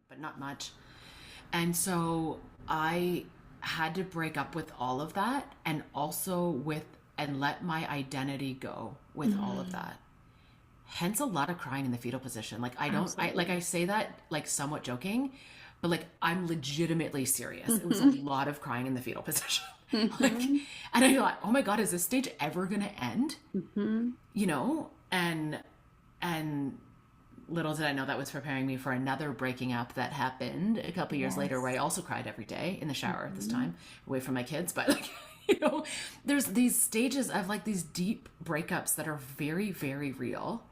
but not much. And so I had to break up with all of that, and also with and let my identity go with all of that. Hence a lot of crying in the fetal position. Like I say that like somewhat joking, but like I'm legitimately serious. It was a lot of crying in the fetal position. Like, and I thought, oh my God, is this stage ever gonna end? You know? And little did I know that was preparing me for another breaking up that happened a couple years later, where I also cried every day in the shower this time, away from my kids. But like, you know, there's these stages of like these deep breakups that are very, very real,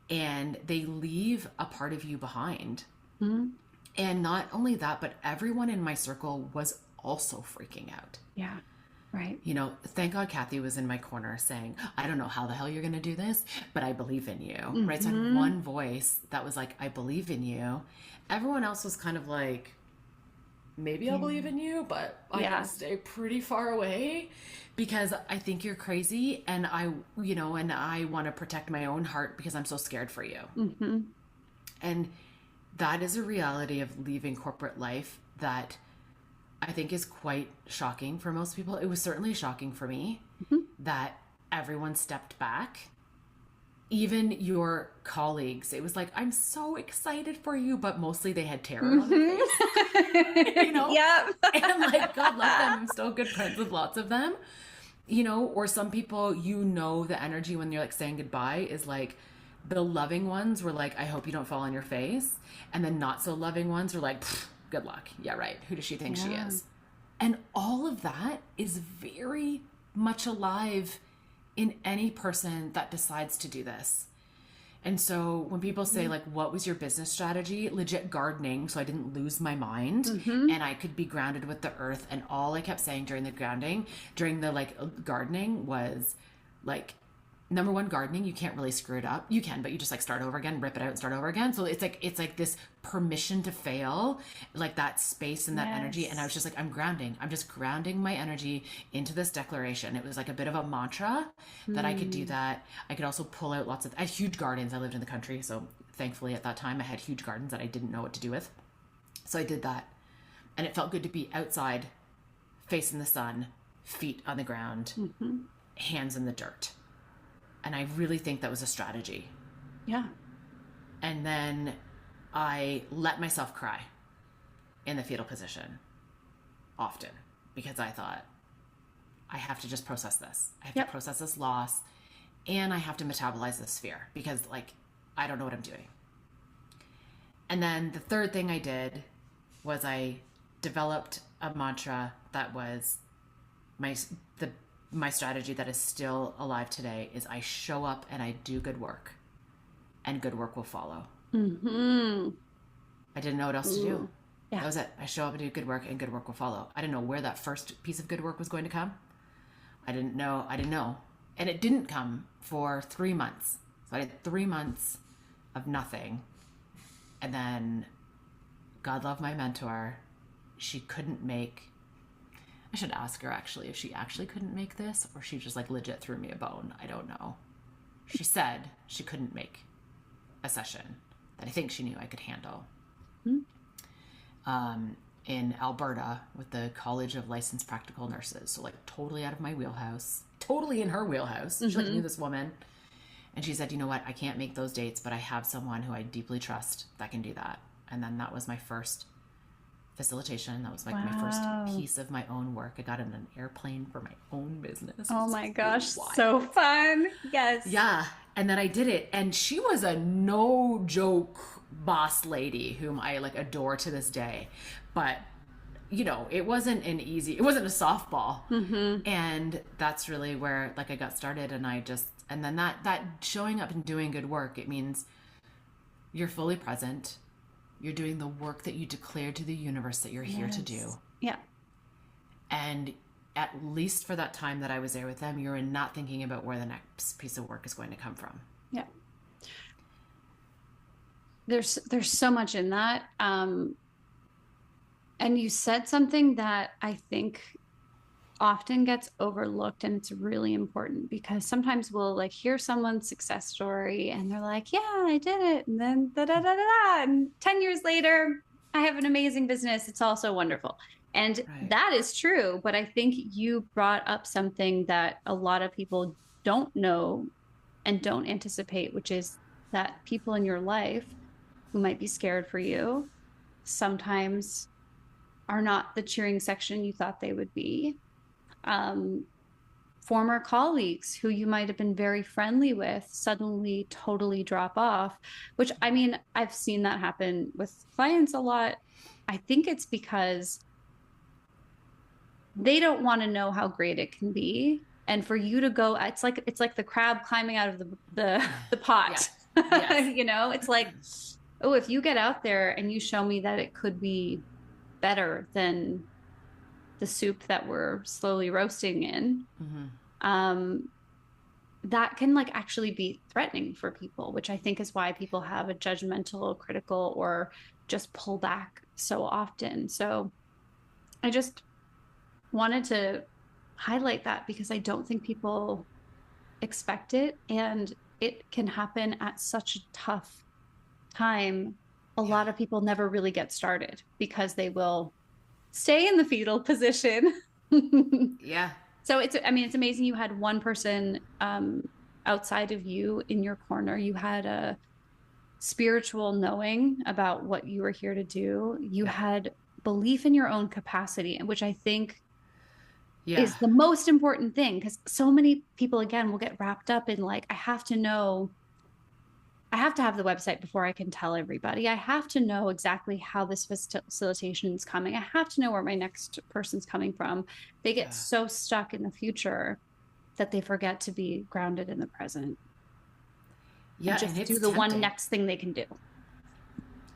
and they leave a part of you behind. And not only that, but everyone in my circle was also freaking out. Yeah. Right. You know, thank God Kathy was in my corner saying, I don't know how the hell you're going to do this, but I believe in you. Right. So I had one voice that was like, I believe in you. Everyone else was kind of like, maybe I'll believe in you, but I'm going to stay pretty far away because I think you're crazy. And I want to protect my own heart because I'm so scared for you. And that is a reality of leaving corporate life that I think is quite shocking for most people. It was certainly shocking for me that everyone stepped back. Even your colleagues, it was like, I'm so excited for you, but mostly they had terror on their face. You know? And like, God love them. I'm still good friends with lots of them. You know, or some people, you know, the energy when you're like saying goodbye is like, the loving ones were like, I hope you don't fall on your face. And the not so loving ones were like, good luck. Yeah, right. Who does she think she is? And all of that is very much alive in any person that decides to do this. And so when people say like, what was your business strategy? Legit gardening. So I didn't lose my mind and I could be grounded with the earth. And all I kept saying during the like gardening was like, number one, gardening, you can't really screw it up. You can, but you just like start over again, rip it out and start over again. So it's like this permission to fail, like that space and that energy. And I was just like, I'm just grounding my energy into this declaration. It was like a bit of a mantra that I could do that. I could also pull out I had huge gardens. I lived in the country. So thankfully at that time I had huge gardens that I didn't know what to do with. So I did that. And it felt good to be outside, facing the sun, feet on the ground, hands in the dirt. And I really think that was a strategy. Yeah. And then I let myself cry in the fetal position often because I thought, I have to just process this. I have to process this loss, and I have to metabolize this fear because like, I don't know what I'm doing. And then the third thing I did was I developed a mantra that was my strategy that is still alive today is I show up and I do good work, and good work will follow. I didn't know what else to do. That was it. I show up and do good work, and good work will follow. I didn't know where that first piece of good work was going to come. I didn't know. And it didn't come for 3 months. So I did 3 months of nothing. And then God love my mentor. She couldn't make, I should ask her actually if she actually couldn't make this, or she just like legit threw me a bone. I don't know. She said she couldn't make a session that I think she knew I could handle. In Alberta with the College of Licensed Practical Nurses. So like totally out of my wheelhouse, totally in her wheelhouse. She like knew this woman. And she said, you know what? I can't make those dates, but I have someone who I deeply trust that can do that. And then that was my first facilitation. That was like my first piece of my own work. I got in an airplane for my own business. Oh my gosh, so fun. Yes. Yeah. And then I did it. And she was a no joke boss lady whom I like adore to this day. But, you know, it wasn't a softball. And that's really where like I got started. And then that showing up and doing good work, it means you're fully present. You're doing the work that you declared to the universe that you're here to do. Yeah. And at least for that time that I was there with them, you're not thinking about where the next piece of work is going to come from. Yeah. There's so much in that. And you said something that I think often gets overlooked, and it's really important because sometimes we'll like hear someone's success story and they're like, yeah, I did it. And then and 10 years later, I have an amazing business. It's all so wonderful. And Right. that is true. But I think you brought up something that a lot of people don't know and don't anticipate, which is that people in your life who might be scared for you sometimes are not the cheering section you thought they would be. Um, Former colleagues who you might have been very friendly with suddenly totally drop off, which I mean, I've seen that happen with clients a lot. I think it's because they don't want to know how great it can be. And for you to go, it's like the crab climbing out of the Yeah. pot. Yes. You know, it's like, oh, if you get out there and you show me that it could be better than the soup that we're slowly roasting in, um, that can like actually be threatening for people, which I think is why people have a judgmental, critical, or just pull back so often. So I just wanted to highlight that because I don't think people expect it. And it can happen at such a tough time. A Yeah. lot of people never really get started because they will stay in the fetal position. Yeah. So I mean, it's amazing you had one person outside of you in your corner. You had a spiritual knowing about what you were here to do. You Yeah. had belief in your own capacity, which I think Yeah. is the most important thing, because so many people, again, will get wrapped up in like, I have to know, I have to have the website before I can tell everybody. I have to know exactly how this facilitation is coming. I have to know where my next person's coming from. They get Yeah. so stuck in the future that they forget to be grounded in the present Yeah. and And just do it's the one tempting. next thing they can do.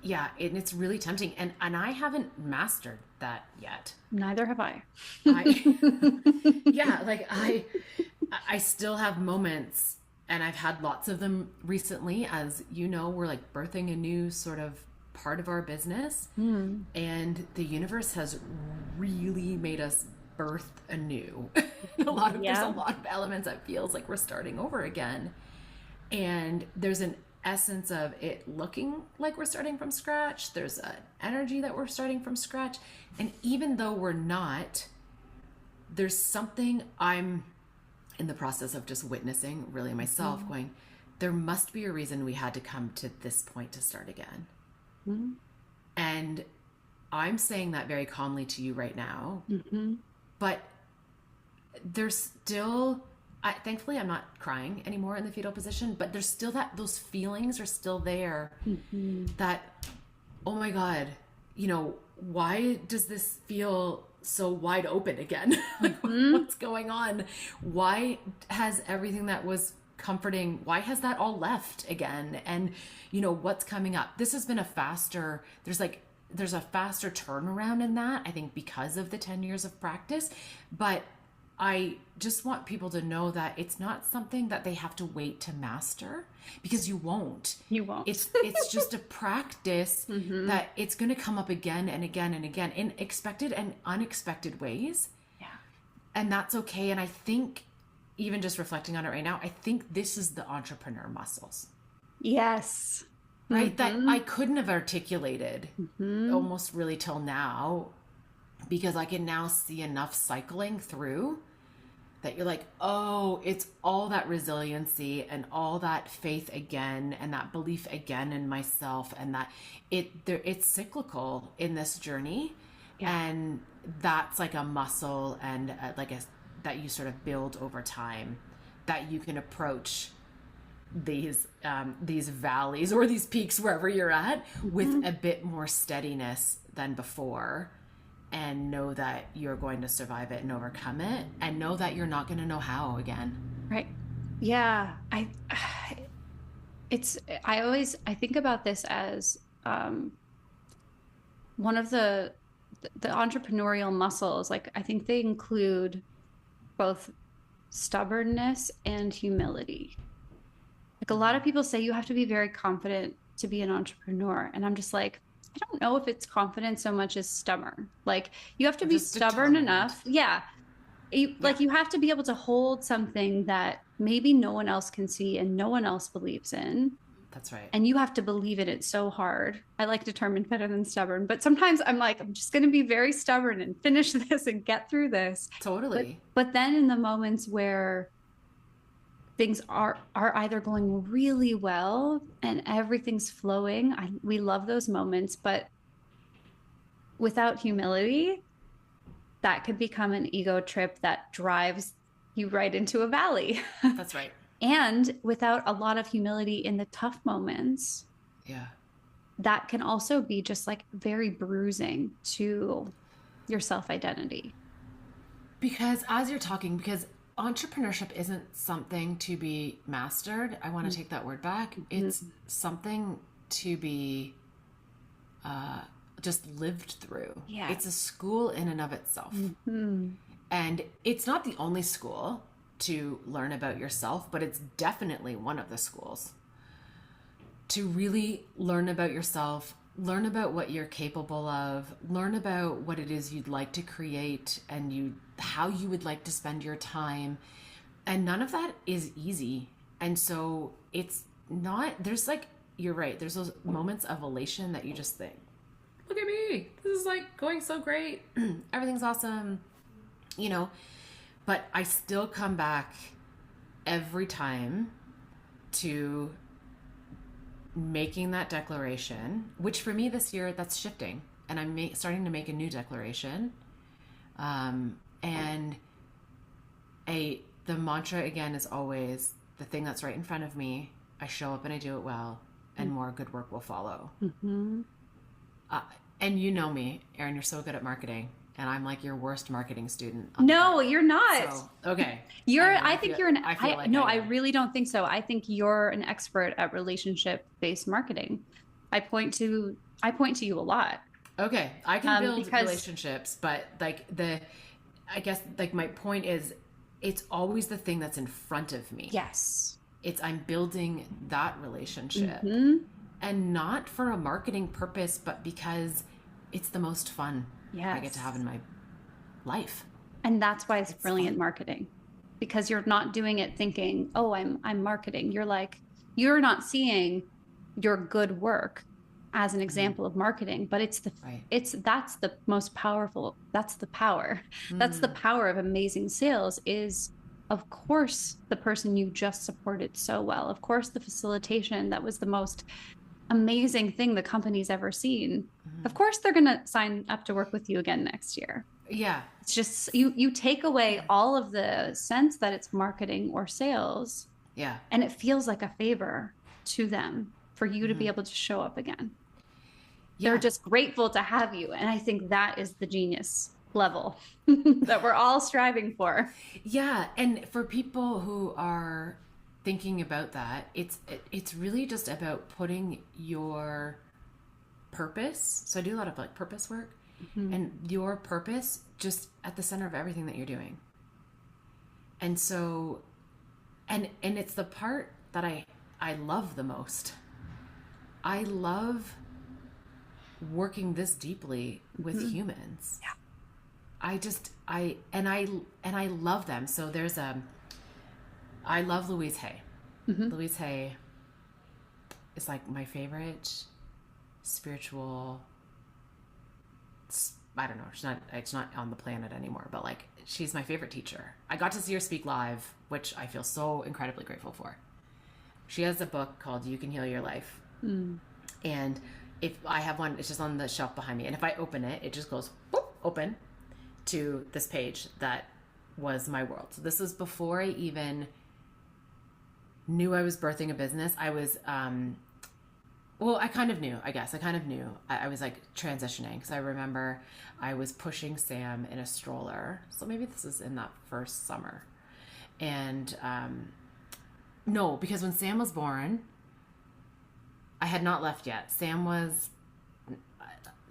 Yeah. And it's really tempting. And I haven't mastered that yet. Neither have I. I, yeah, like I still have moments, and I've had lots of them recently. As you know, we're like birthing a new sort of part of our business, Hmm. and the universe has really made us birth anew. There's a Yeah. lot of elements that feels like we're starting over again, and there's an essence of it looking like we're starting from scratch. There's an energy that we're starting from scratch, and even though we're not, there's something I'm in the process of just witnessing really myself, going, there must be a reason we had to come to this point to start again. Mm-hmm. And I'm saying that very calmly to you right now, Mm-hmm. but there's still, thankfully I'm not crying anymore in the fetal position, but there's still those feelings are still there, Mm-hmm. that, oh my God, why does this feel so wide open again? Like, Mm-hmm. what's going on? Why has everything that was comforting, why has that all left again? And what's coming up? This has been there's a faster turnaround in that, I think, because of the 10 years of practice. But I just want people to know that it's not something that they have to wait to master, because you won't. You won't. It's just a practice Mm-hmm. that it's going to come up again and again and again in expected and unexpected ways. Yeah. And that's okay. And I think, even just reflecting on it right now, I think this is the entrepreneur muscles, Yes. right? Mm-hmm. That I couldn't have articulated Mm-hmm. almost really till now, because I can now see enough cycling through that you're like, oh, it's all that resiliency and all that faith again, and that belief again in myself, and that it's cyclical in this journey. Yeah. And that's like a muscle, and that you sort of build over time, that you can approach these valleys or these peaks wherever you're at with a bit more steadiness than before, and know that you're going to survive it and overcome it, and know that you're not going to know how again. Right. Yeah. I think about this as one of the entrepreneurial muscles. Like, I think they include both stubbornness and humility. Like, a lot of people say you have to be very confident to be an entrepreneur, and I'm just like, I don't know if it's confident so much as stubborn. Like, you have to be Just stubborn determined. enough. Yeah. Like, you have to be able to hold something that maybe no one else can see and no one else believes in, That's right. And you have to believe in it so hard. I like determined better than stubborn, but sometimes I'm like, I'm just going to be very stubborn and finish this and get through this. Totally. But then in the moments where things are either going really well and everything's flowing, we love those moments, but without humility, that could become an ego trip that drives you right into a valley. That's right. And without a lot of humility in the tough moments, Yeah. that can also be just like very bruising to your self-identity. Because as you're talking, because entrepreneurship isn't something to be mastered. I want to take that word back. It's something to be just lived through. Yeah. It's a school in and of itself. And it's not the only school to learn about yourself, but it's definitely one of the schools to really learn about yourself, learn about what you're capable of, learn about what it is you'd like to create and how you would like to spend your time. And none of that is easy. And so it's not, there's like, you're right, there's those moments of elation that you just think, look at me, this is like going so great, everything's awesome, you know. But I still come back every time to making that declaration, which for me this year, that's shifting. And I'm starting to make a new declaration. And the mantra again is always the thing that's right in front of me. I show up and I do it well, and more good work will follow. And you know me, Erin, you're so good at marketing. And I'm like your worst marketing student. No, you're not. So, okay. I really don't think so. I think you're an expert at relationship-based marketing. I point to you a lot. Okay. I can build relationships, but like I guess like my point is it's always the thing that's in front of me. Yes. I'm building that relationship and not for a marketing purpose, but because it's the most fun I get to have in my life. And that's why it's brilliant marketing, because you're not doing it thinking, oh, I'm marketing. You're not seeing your good work as an example of marketing, but that's the most powerful. That's the power. That's the power of amazing sales is, of course, the person you just supported so well. Of course, the facilitation that was the most amazing thing the company's ever seen. Of course, they're going to sign up to work with you again next year. Yeah. It's just, you take away all of the sense that it's marketing or sales. Yeah. And it feels like a favor to them for you to be able to show up again. Yeah. They're just grateful to have you. And I think that is the genius level that we're all striving for. Yeah. And for people who are thinking about that, it's really just about putting your purpose. So I do a lot of like purpose work, and your purpose just at the center of everything that you're doing. And so, and it's the part that I love the most. I love working this deeply with humans. Yeah. I love them. So I love Louise Hay. Louise Hay is like my favorite spiritual, I don't know, it's not on the planet anymore, but like she's my favorite teacher. I got to see her speak live, which I feel so incredibly grateful for. She has a book called You Can Heal Your Life. And if I have one, it's just on the shelf behind me. And if I open it, it just goes whoop, open to this page that was my world. So this was before I even knew I was birthing a business. I was, I kind of knew, I guess. I was like transitioning because I remember I was pushing Sam in a stroller. So maybe this is in that first summer. And no, because when Sam was born, I had not left yet.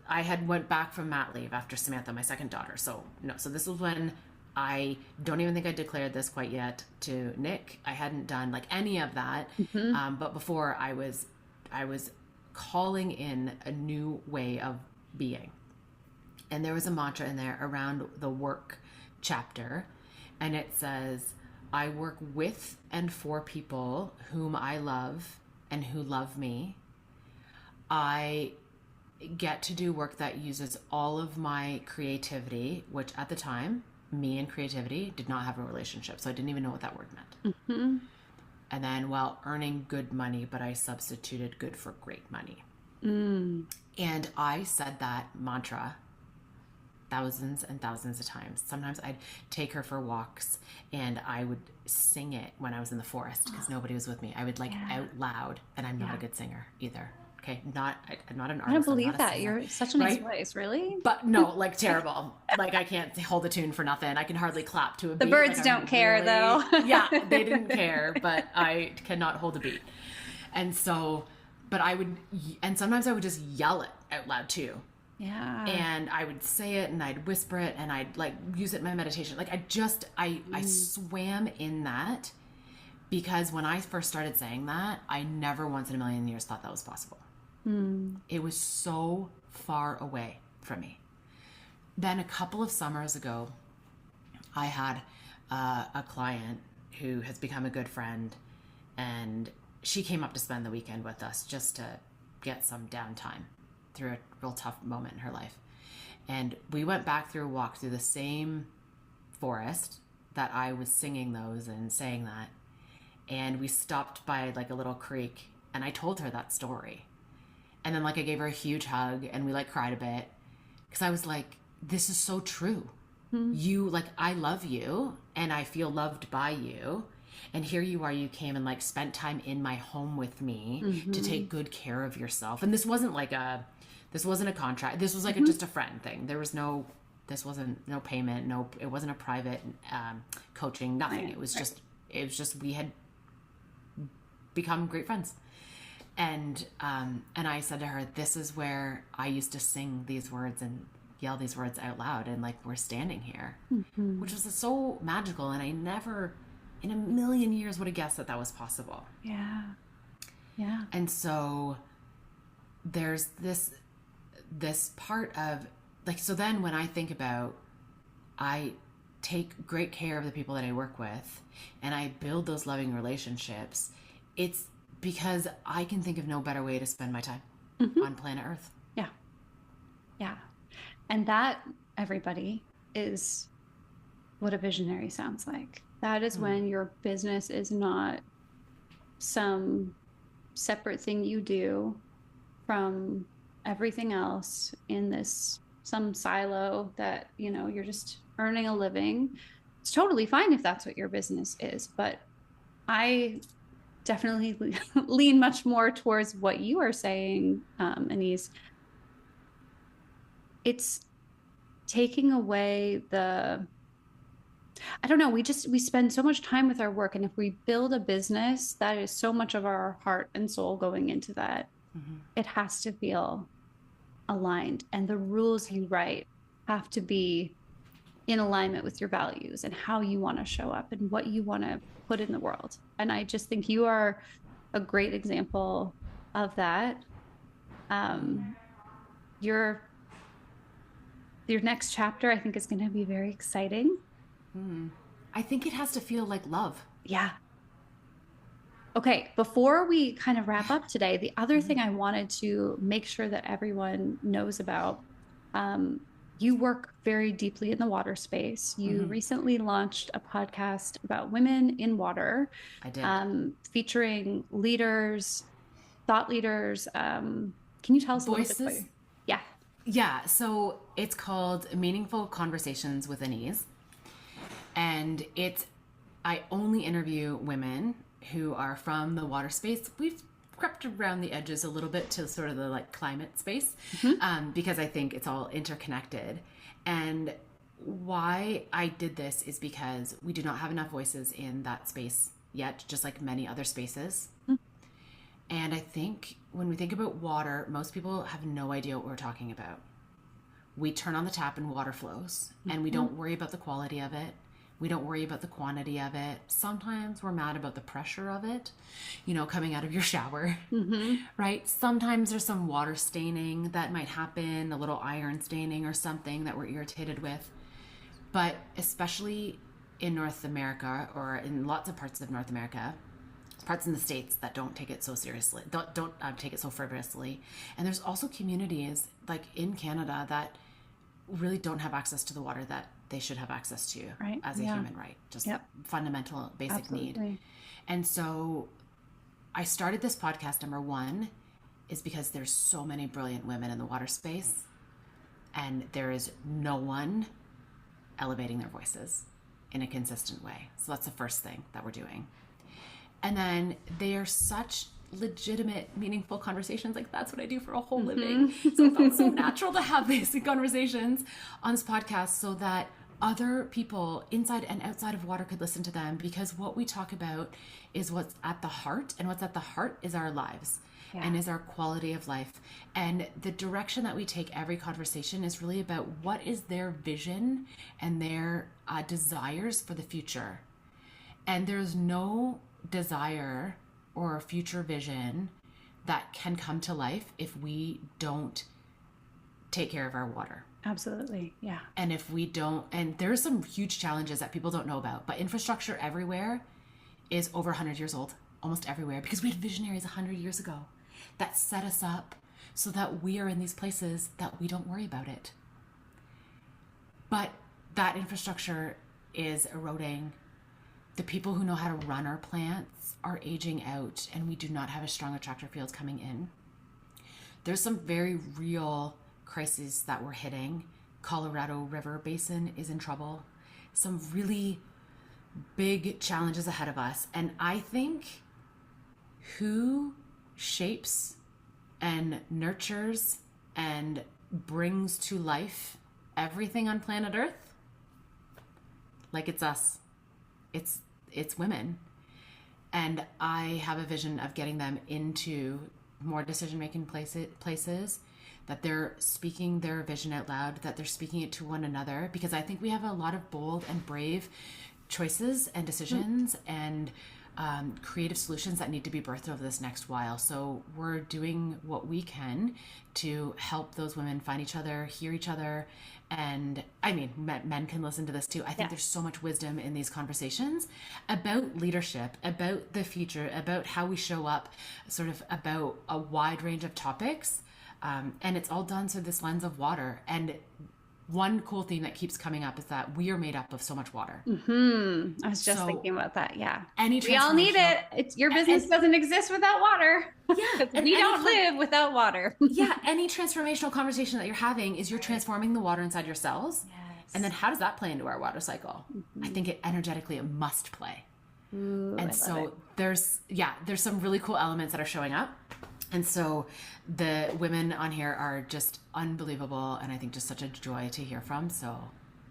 I had went back from mat leave after Samantha, my second daughter. So no, so this was when I don't even think I declared this quite yet to Nick. I hadn't done like any of that. But before I was calling in a new way of being. And there was a mantra in there around the work chapter. And it says, I work with and for people whom I love and who love me, I get to do work that uses all of my creativity, which at the time, me and creativity did not have a relationship. So I didn't even know what that word meant. Mm-hmm. And then while earning good money, but I substituted good for great money. And I said that mantra thousands and thousands of times. Sometimes I'd take her for walks and I would sing it when I was in the forest because nobody was with me. I would like out loud, and I'm not a good singer either. Okay, I'm not an artist. I don't believe that. Singer, You're such a nice voice, really. But no, like terrible. Like I can't hold a tune for nothing. I can hardly clap to a beat. The birds like, don't care though. Yeah, they didn't care, but I cannot hold a beat. And so, but I would, and sometimes I would just yell it out loud too. Yeah. And I would say it and I'd whisper it and I'd like use it in my meditation. Like I swam in that because when I first started saying that, I never once in a million years thought that was possible. It was so far away from me. Then a couple of summers ago, I had a client who has become a good friend, and she came up to spend the weekend with us just to get some downtime through a real tough moment in her life. And we went back through a walk through the same forest that I was singing those and saying that. And we stopped by like a little creek, and I told her that story. And then like I gave her a huge hug and we like cried a bit because I was like, this is so true. You like, I love you and I feel loved by you. And here you are, you came and like spent time in my home with me to take good care of yourself. And this wasn't a contract. This was like just a friend thing. This wasn't no payment. It wasn't a private coaching, nothing. It was just, we had become great friends. And I said to her, this is where I used to sing these words and yell these words out loud. And like, we're standing here, which was so magical. And I never in a million years would have guessed that was possible. Yeah. Yeah. And so there's this part of like, so then when I think about, I take great care of the people that I work with and I build those loving relationships, it's because I can think of no better way to spend my time on planet Earth. Yeah. Yeah. And that, everybody, is what a visionary sounds like. That is when your business is not some separate thing you do from everything else in some silo that, you're just earning a living. It's totally fine if that's what your business is, but I definitely lean much more towards what you are saying, Annyse. It's taking away I don't know, we spend so much time with our work, and if we build a business, that is so much of our heart and soul going into that. It has to feel aligned, and the rules you write have to be in alignment with your values and how you want to show up and what you want to put in the world. And I just think you are a great example of that. Your next chapter, I think, is going to be very exciting. I think it has to feel like love. Yeah. Okay, before we kind of wrap up today, the other thing I wanted to make sure that everyone knows about, you work very deeply in the water space. You recently launched a podcast about women in water. I did. Featuring leaders, thought leaders. Can you tell us a little bit? Yeah. Yeah, so it's called Meaningful Conversations with Annyse. And I only interview women who are from the water space. We've crept around the edges a little bit to sort of the like climate space, because I think it's all interconnected. And why I did this is because we do not have enough voices in that space yet, just like many other spaces. And I think when we think about water, most people have no idea what we're talking about. We turn on the tap and water flows, and we don't worry about the quality of it. We don't worry about the quantity of it. Sometimes we're mad about the pressure of it, coming out of your shower, right? Sometimes there's some water staining that might happen, a little iron staining or something that we're irritated with. But especially in North America, or in lots of parts of North America, parts in the States that don't take it so seriously, don't take it so frivolously. And there's also communities like in Canada that really don't have access to the water that they should have access to as a human right, just fundamental basic need. And so I started this podcast, number one, is because there's so many brilliant women in the water space, and there is no one elevating their voices in a consistent way. So that's the first thing that we're doing. And then they are such legitimate, meaningful conversations. Like, that's what I do for a whole living. So it felt so natural to have basic conversations on this podcast so that other people inside and outside of water could listen to them, because what we talk about is what's at the heart, and what's at the heart is our lives and is our quality of life. And the direction that we take every conversation is really about what is their vision and their desires for the future. And there's no desire or future vision that can come to life if we don't take care of our water. Absolutely. Yeah. And if we don't, and there's some huge challenges that people don't know about, but infrastructure everywhere is over 100 years old, almost everywhere, because we had visionaries 100 years ago that set us up so that we are in these places that we don't worry about it. But that infrastructure is eroding. The people who know how to run our plants are aging out, and we do not have as strong a tractor field coming in. There's some very real crises that we're hitting. Colorado River Basin is in trouble. Some really big challenges ahead of us. And I think who shapes and nurtures and brings to life everything on planet Earth, like, it's us. It's women. And I have a vision of getting them into more decision-making places, that they're speaking their vision out loud, that they're speaking it to one another, because I think we have a lot of bold and brave choices and decisions and creative solutions that need to be birthed over this next while. So we're doing what we can to help those women find each other, hear each other. And I mean, men can listen to this too. I think there's so much wisdom in these conversations about leadership, about the future, about how we show up, sort of about a wide range of topics. And it's all done through this lens of water. And one cool theme that keeps coming up is that we are made up of so much water. I was just thinking about that. Yeah. We all need it. It's your business doesn't exist without water. Yeah. We don't live without water. Yeah. Any transformational conversation that you're having is you're transforming the water inside your cells. Yes. And then how does that play into our water cycle? I think it must play. Ooh, and so there's some really cool elements that are showing up. And so the women on here are just unbelievable, and I think just such a joy to hear from. So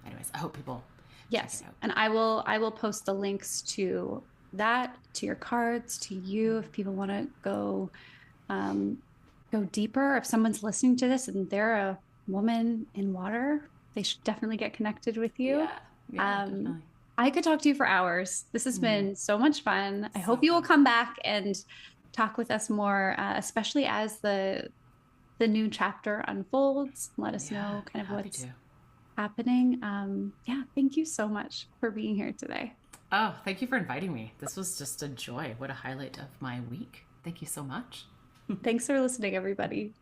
anyways, I hope people check it out. And I will post the links to that, to your cards, to you, if people want to go deeper. If someone's listening to this and they're a woman in water, they should definitely get connected with you. Definitely. I could talk to you for hours. This has been so much fun. I hope you will come back and talk with us more, especially as the new chapter unfolds. Let us know kind of what's happening. Thank you so much for being here today. Oh, thank you for inviting me. This was just a joy. What a highlight of my week. Thank you so much. Thanks for listening, everybody.